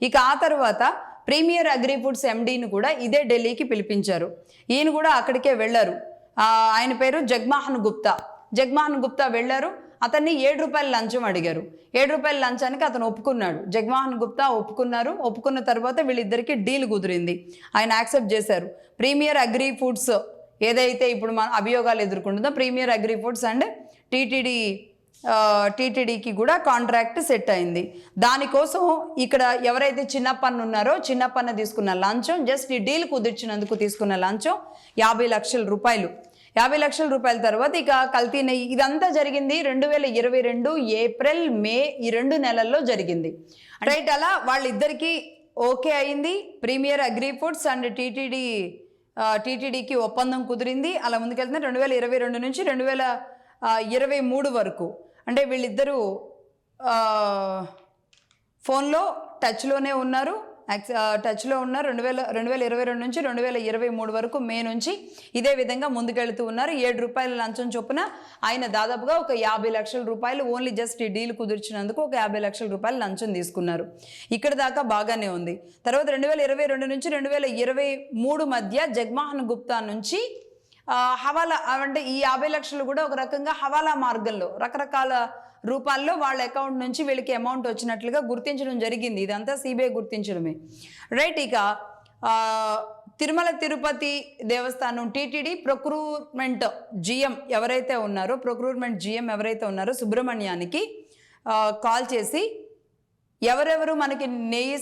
ఇక ఆ తర్వాత ప్రీమియర్ అగ్రి ఫుడ్స్ ఎండీని కూడా ఇదే ఢిల్లీకి పిలిపించారు. ఈయన కూడా అక్కడికే వెళ్ళారు. ఆయన పేరు జగ్మోహన్ గుప్తా వెళ్ళారు. అతన్ని 7 రూపాయల లంచం అడిగారు. 7 రూపాయల లంచానికి అతను ఒప్పుకున్నాడు. జగ్మోహన్ గుప్తా ఒప్పుకున్నారు. ఒప్పుకున్న తర్వాత వీళ్ళిద్దరికి డీల్ కుదిరింది. ఆయన యాక్సెప్ట్ చేశారు. ప్రీమియర్ అగ్రి ఫుడ్స్ ఏదైతే ఇప్పుడు మన అభియోగాలు ఎదుర్కొంటుందో ప్రీమియర్ అగ్రి ఫుడ్స్ అండ్ టీటీడీకి కూడా కాంట్రాక్ట్ సెట్ అయింది. దానికోసం ఇక్కడ ఎవరైతే చిన్నప్పన్న ఉన్నారో చిన్నప్పన్న తీసుకున్న లంచం, జస్ట్ ఈ డీల్ కుదిర్చినందుకు తీసుకున్న లంచం 50 లక్షల రూపాయలు. 50 లక్షల రూపాయల తర్వాత ఇక కల్తీ నెయ్యి ఇదంతా జరిగింది 2022 ఏప్రిల్ మే ఈ 2 నెలల్లో జరిగింది. రైట్, అలా వాళ్ళిద్దరికీ ఓకే అయింది. ప్రీమియర్ అగ్రి ఫుడ్స్ అండ్ టీటీడీకి ఒప్పందం కుదిరింది. అలా ముందుకెళ్తున్న 2022 నుంచి 2023 వరకు అంటే వీళ్ళిద్దరూ ఫోన్లో టచ్లో ఉన్నారు 2022 నుంచి 2023 వరకు మే నుంచి ఇదే విధంగా ముందుకెళ్తూ ఉన్నారు. 7 రూపాయల లంచం చొప్పున ఆయన దాదాపుగా ఒక 50 లక్షల రూపాయలు ఓన్లీ జస్ట్ ఈ డీల్ కుదిర్చినందుకు ఒక 50 లక్షల రూపాయలు లంచం తీసుకున్నారు. ఇక్కడ దాకా బాగానే ఉంది. తర్వాత 2022 నుంచి 2023 మధ్య జగ్మోహన్ గుప్తా నుంచి హవాలా అంటే ఈ 50 లక్షలు కూడా ఒక రకంగా హవాలా మార్గంలో రకరకాల రూపాల్లో వాళ్ళ అకౌంట్ నుంచి వీళ్ళకి అమౌంట్ వచ్చినట్లుగా గుర్తించడం జరిగింది. ఇదంతా సిబిఐ గుర్తించడమే. రైట్, ఇక తిరుమల తిరుపతి దేవస్థానం టీటీడీ ప్రొక్రూట్మెంట్ జిఎం ఎవరైతే ఉన్నారో సుబ్రహ్మణ్యానికి కాల్ చేసి ఎవరెవరు మనకి నెయ్యి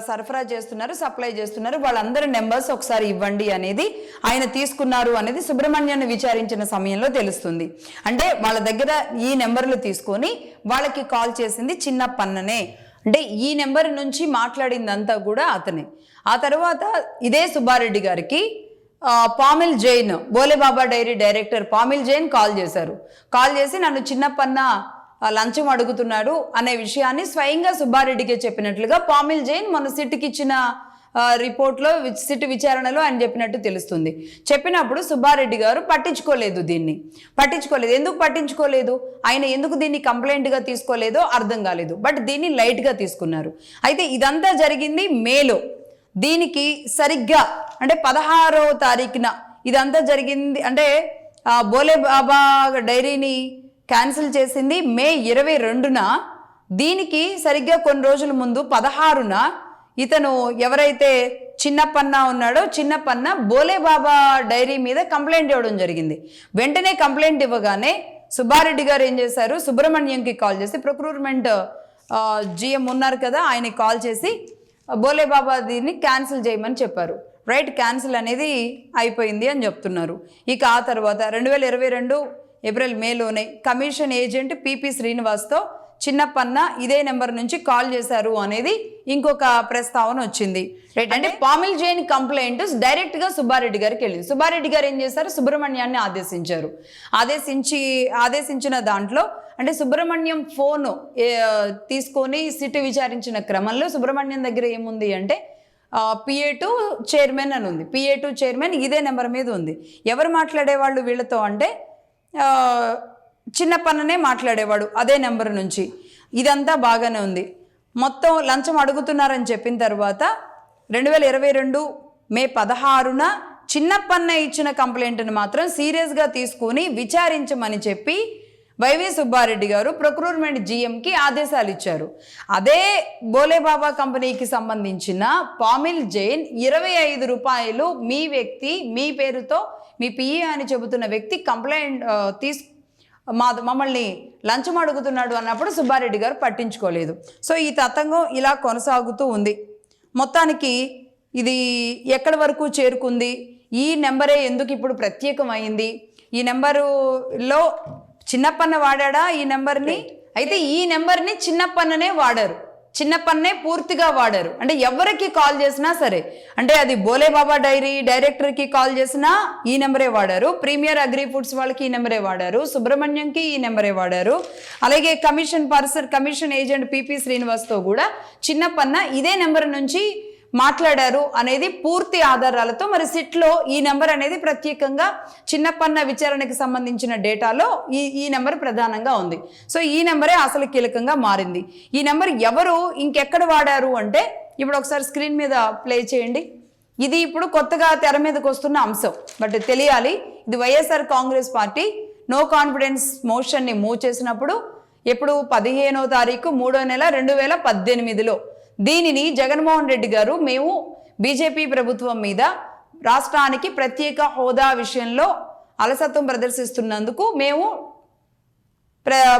సరఫరా చేస్తున్నారు, సప్లై చేస్తున్నారు, వాళ్ళందరి నెంబర్స్ ఒకసారి ఇవ్వండి అనేది ఆయన తీసుకున్నారు అనేది సుబ్రహ్మణ్యాన్ని విచారించిన సమయంలో తెలుస్తుంది. అంటే వాళ్ళ దగ్గర ఈ నెంబర్లు తీసుకొని వాళ్ళకి కాల్ చేసింది చిన్నప్పన్ననే. అంటే ఈ నెంబర్ నుంచి మాట్లాడిందంతా కూడా అతనే. ఆ తర్వాత ఇదే సుబ్బారెడ్డి గారికి Pamil Jain, Bolebaba dairy director Pamil Jain call చేశారు. కాల్ చేసి నన్ను చిన్నప్పన్న లంచం అడుగుతున్నాడు అనే విషయాన్ని స్వయంగా సుబ్బారెడ్డికే చెప్పినట్లుగా పామిల్ జైన్ మొన్న సిట్కి ఇచ్చిన రిపోర్ట్లో సిట్ విచారణలో ఆయన చెప్పినట్టు తెలుస్తుంది. చెప్పినప్పుడు సుబ్బారెడ్డి గారు పట్టించుకోలేదు. ఎందుకు పట్టించుకోలేదు, ఆయన ఎందుకు దీన్ని కంప్లైంట్గా తీసుకోలేదో అర్థం కాలేదు. బట్ దీన్ని లైట్గా తీసుకున్నారు. అయితే ఇదంతా జరిగింది మేలో. దీనికి సరిగ్గా అంటే 16వ తారీఖున ఇదంతా జరిగింది. అంటే బోలే బాబా డైరీని క్యాన్సిల్ చేసింది మే 22న. దీనికి సరిగ్గా కొన్ని రోజుల ముందు 16న ఇతను ఎవరైతే చిన్నప్పన్న ఉన్నాడో చిన్నప్పన్న బోలేబాబా డైరీ మీద కంప్లైంట్ ఇవ్వడం జరిగింది. వెంటనే కంప్లైంట్ ఇవ్వగానే సుబ్బారెడ్డి గారు ఏం చేశారు, సుబ్రహ్మణ్యంకి కాల్ చేసి ప్రొక్రూట్మెంట్ జిఎం ఉన్నారు కదా ఆయనకి కాల్ చేసి బోలేబాబా దీన్ని క్యాన్సిల్ చేయమని చెప్పారు. రైట్, క్యాన్సిల్ అనేది అయిపోయింది అని చెప్తున్నారు. ఇక ఆ తర్వాత 2022 ఏప్రిల్ మేలోనే కమిషన్ ఏజెంట్ పిపి శ్రీనివాస్తో చిన్నప్పన్న ఇదే నెంబర్ నుంచి కాల్ చేశారు అనేది ఇంకొక ప్రస్తావన వచ్చింది. రైట్, అంటే పామిల్ జైన్ కంప్లైంట్ డైరెక్ట్గా సుబ్బారెడ్డి గారికి వెళ్ళింది. సుబ్బారెడ్డి గారు ఏం చేశారు, సుబ్రహ్మణ్యాన్ని ఆదేశించిన దాంట్లో అంటే సుబ్రహ్మణ్యం ఫోను తీసుకొని సిట్ విచారించిన క్రమంలో సుబ్రహ్మణ్యం దగ్గర ఏముంది అంటే PA2 చైర్మన్ అని ఉంది. PA2 చైర్మన్ ఇదే నెంబర్ మీద ఉంది. ఎవరు మాట్లాడేవాళ్ళు వీళ్ళతో అంటే చిన్నప్పన్ననే మాట్లాడేవాడు అదే నెంబర్ నుంచి. ఇదంతా బాగానే ఉంది. మొత్తం లంచం అడుగుతున్నారని చెప్పిన తర్వాత 2022 మే 16న చిన్నప్పన్న ఇచ్చిన కంప్లైంట్ని మాత్రం సీరియస్గా తీసుకుని విచారించమని చెప్పి వైవి సుబ్బారెడ్డి గారు ప్రొక్రూట్మెంట్ జిఎంకి ఆదేశాలు ఇచ్చారు. అదే బోలేబాబా కంపెనీకి సంబంధించిన పామిల్ జైన్ 25 రూపాయలు మీ పేరుతో మీ పిఏ అని చెబుతున్న వ్యక్తి కంప్లైంట్ మమ్మల్ని లంచం అడుగుతున్నాడు అన్నప్పుడు సుబ్బారెడ్డి గారు పట్టించుకోలేదు. సో ఈ తతంగం ఇలా కొనసాగుతూ ఉంది. మొత్తానికి ఇది ఎక్కడి వరకు చేరుకుంది, ఈ నెంబరే ఎందుకు ఇప్పుడు ప్రత్యేకమైంది, ఈ నెంబరులో చిన్నప్పన్న వాడా ఈ నెంబర్ని? అయితే ఈ నెంబర్ని చిన్నప్పన్ననే వాడారు, చిన్నప్పన్నే పూర్తిగా వాడారు. అంటే ఎవరికి కాల్ చేసినా సరే, అంటే అది బోలేబాబా డైరీ డైరెక్టర్కి కాల్ చేసినా ఈ నెంబరే వాడారు, ప్రీమియర్ అగ్రి ఫుడ్స్ వాళ్ళకి ఈ నెంబరే వాడారు, సుబ్రహ్మణ్యంకి ఈ నెంబరే వాడారు, అలాగే కమిషన్ ఏజెంట్ పిపి శ్రీనివాస్తో కూడా చిన్నప్పన్న ఇదే నెంబర్ నుంచి మాట్లాడారు అనేది పూర్తి ఆధారాలతో మరి సిట్లో ఈ నెంబర్ అనేది ప్రత్యేకంగా చిన్నప్పన్న విచారణకి సంబంధించిన డేటాలో ఈ నెంబర్ ప్రధానంగా ఉంది. సో ఈ నెంబరే అసలు కీలకంగా మారింది. ఈ నెంబర్ ఎవరు ఇంకెక్కడ వాడారు అంటే ఇప్పుడు ఒకసారి స్క్రీన్ మీద ప్లే చేయండి. ఇది ఇప్పుడు కొత్తగా తెర మీదకి వస్తున్న అంశం. బట్ తెలియాలి, ఇది YSR Congress party no confidence మోషన్ని మూవ్ చేసినప్పుడు ఎప్పుడు 15వ తారీఖు 3వ నెల 2018లో దీనిని జగన్మోహన్ రెడ్డి గారు మేము బీజేపీ ప్రభుత్వం మీద రాష్ట్రానికి ప్రత్యేక హోదా విషయంలో అలసత్వం ప్రదర్శిస్తున్నందుకు మేము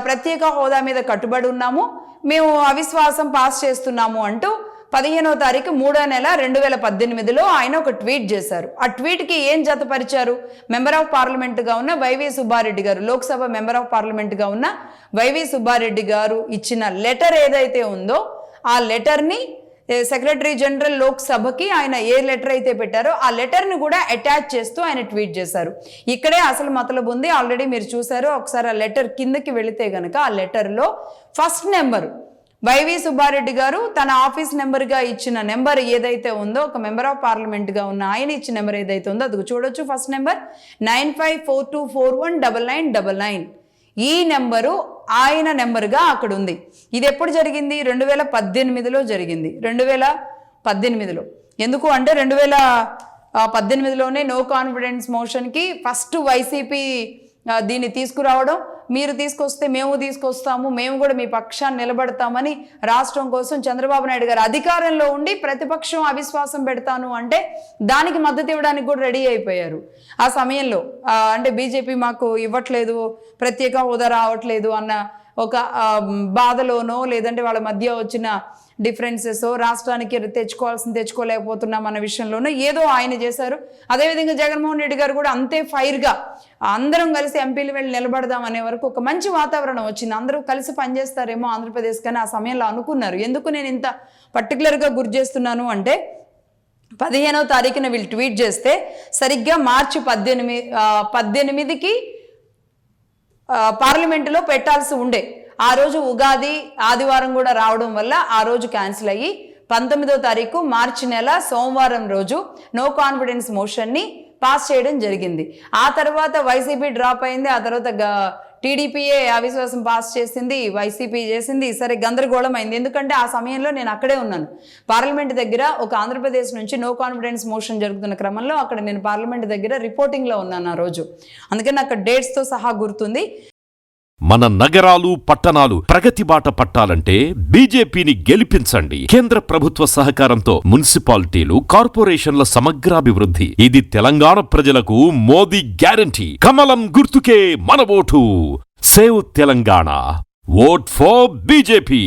ప్రత్యేక హోదా మీద కట్టుబడి ఉన్నాము, మేము అవిశ్వాసం పాస్ చేస్తున్నాము అంటూ 15వ తారీఖు 3వ నెల 2018లో ఆయన ఒక ట్వీట్ చేశారు. ఆ ట్వీట్కి ఏం జతపరిచారు? మెంబర్ ఆఫ్ పార్లమెంట్గా ఉన్న వైవి సుబ్బారెడ్డి గారు, లోక్సభ మెంబర్ ఆఫ్ పార్లమెంట్గా ఉన్న వైవి సుబ్బారెడ్డి గారు ఇచ్చిన లెటర్ ఏదైతే ఉందో ఆ లెటర్ని సెక్రటరీ జనరల్ లోక్సభకి ఆయన ఏ లెటర్ అయితే పెట్టారో ఆ లెటర్ని కూడా అటాచ్ చేస్తూ ఆయన ట్వీట్ చేశారు. ఇక్కడే అసలు మతలబు ఉంది. ఆల్రెడీ మీరు చూసారు. ఒకసారి ఆ లెటర్ కిందకి వెళితే గనక ఆ లెటర్లో ఫస్ట్ నెంబర్ వైవి సుబ్బారెడ్డి గారు తన ఆఫీస్ నెంబర్గా ఇచ్చిన నెంబర్ ఏదైతే ఉందో, ఒక మెంబర్ ఆఫ్ పార్లమెంట్గా ఉన్న ఆయన ఇచ్చిన నెంబర్ ఏదైతే ఉందో అది చూడొచ్చు. First number 9542419999. ఈ నెంబరు ఆయన నెంబర్గా అక్కడ ఉంది. ఇది ఎప్పుడు జరిగింది? 2018లో జరిగింది. 2018లో ఎందుకు అంటే 2018లోనే నో కాన్ఫిడెన్స్ మోషన్కి ఫస్ట్ వైసీపీ దీన్ని తీసుకురావడం, మీరు తీసుకొస్తే మేము తీసుకొస్తాము, మేము కూడా మీ పక్షాన్ని నిలబడతామని రాష్ట్రం కోసం చంద్రబాబు నాయుడు గారు అధికారంలో ఉండి ప్రతిపక్షం అవిశ్వాసం పెడతాను అంటే దానికి మద్దతు ఇవ్వడానికి కూడా రెడీ అయిపోయారు. ఆ సమయంలో అంటే బీజేపీ మాకు ఇవ్వట్లేదు, ప్రత్యేక హోదా రావట్లేదు అన్న ఒక బాధలోనో లేదంటే వాళ్ళ మధ్య వచ్చిన డిఫరెన్సెస్ రాష్ట్రానికి తెచ్చుకోలేకపోతున్నాం అన్న విషయంలోనూ ఏదో ఆయన చేశారు. అదేవిధంగా జగన్మోహన్ రెడ్డి గారు కూడా అంతే ఫైర్గా అందరం కలిసి ఎంపీలు వెళ్ళి నిలబడదాం అనే వరకు ఒక మంచి వాతావరణం వచ్చింది. అందరూ కలిసి పనిచేస్తారేమో ఆంధ్రప్రదేశ్ కానీ ఆ సమయంలో అనుకున్నారు. ఎందుకు నేను ఇంత పర్టికులర్గా గుర్తు చేస్తున్నాను అంటే 15వ తారీఖున వీళ్ళు ట్వీట్ చేస్తే సరిగ్గా మార్చి 18కి పార్లమెంటులో పెట్టాల్సి ఉండే. ఆ రోజు ఉగాది ఆదివారం కూడా రావడం వల్ల ఆ రోజు క్యాన్సిల్ అయ్యి 19వ తారీఖు మార్చి నెల సోమవారం రోజు నో కాన్ఫిడెన్స్ మోషన్ని పాస్ చేయడం జరిగింది. ఆ తర్వాత వైసీపీ డ్రాప్ అయింది. ఆ తర్వాత టీడీపీఏ అవిశ్వాసం పాస్ చేసింది, వైసీపీ చేసింది. సరే గందరగోళం అయింది. ఎందుకంటే ఆ సమయంలో నేను అక్కడే ఉన్నాను పార్లమెంట్ దగ్గర. ఒక ఆంధ్రప్రదేశ్ నుంచి నో కాన్ఫిడెన్స్ మోషన్ జరుగుతున్న క్రమంలో అక్కడ నేను పార్లమెంట్ దగ్గర రిపోర్టింగ్లో ఉన్నాను ఆ రోజు. అందుకని అక్కడ డేట్స్తో సహా గుర్తుంది. మన నగరాలు పట్టణాలు ప్రగతి బాట పట్టాలంటే బీజేపీని గెలిపించండి. కేంద్ర ప్రభుత్వ సహకారంతో మున్సిపాలిటీలు, కార్పొరేషన్ల సమగ్రాభివృద్ధి. ఇది తెలంగాణ ప్రజలకు మోదీ గ్యారంటీ. కమలం గుర్తుకే మన vote. Save Telangana. Vote for BJP.